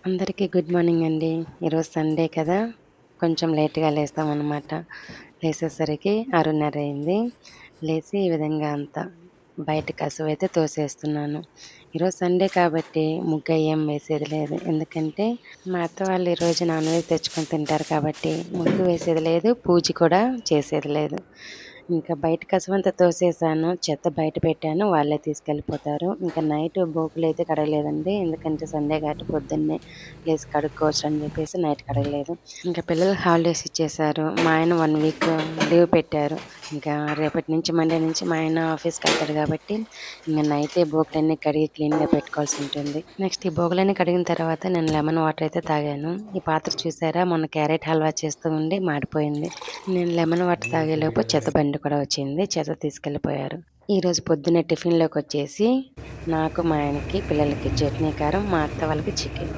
అందరికీ good morning అండి. ఈరోజు సండే కదా! కొంచెం లేట్‌గా లేస్తామనమాట. లేసేసరికి 6:30 అయింది. లేసి ఈ విధంగా అంతా బయట కసువైతే తోసేస్తున్నాను. ఈరోజు సండే కాబట్టి ముగ్గేం వేసేది లేదు. ఎందుకంటే మా అత్త వాళ్ళు ఈరోజు నాన్ వెజ్ తెచ్చుకొని తింటారు కాబట్టి ముగ్గు వేసేది లేదు, పూజ కూడా చేసేది లేదు. ఇంకా బయట కసువంతా తోసేసాను. చెత్త బయట పెట్టాను. వాళ్ళే తీసుకెళ్ళిపోతారు. ఇంకా నైట్ బోకులైతే కడగలేదండి. ఎందుకంటే సండే కాబట్టి పొద్దున్నే లేసి కడుక్కోవచ్చు అని చెప్పేసి నైట్ కడగలేదు. ఇంకా పిల్లలకి హాలిడేస్ ఇచ్చేశారు. మా ఆయన 1 వీక్ లీవ్ పెట్టారు. ఇంకా రేపటి నుంచి మండే నుంచి మా ఆయన ఆఫీస్‌కెళ్తాడు కాబట్టి ఇంక నైటే బోకులన్నీ కడిగి క్లీన్‌గా పెట్టుకోవాల్సి ఉంటుంది. నెక్స్ట్ ఈ బోకులన్నీ కడిగిన తర్వాత నేను లెమన్ వాటర్ అయితే తాగాను. ఈ పాత్ర చూసారా మొన్న క్యారెట్ హల్వా చేస్తూ ఉండి మాడిపోయింది. నేను లెమన్ వాటర్ తాగేలోపు చెత్త బండి కూడా వచ్చింది. చెత్త తీసుకెళ్ళిపోయారు. ఈరోజు పొద్దున్నే టిఫిన్‌లోకొచ్చేసి నాకు, మా ఆయనకి, పిల్లలకి చట్నీ, కారం, మా అత్త వాళ్ళకి చికెన్.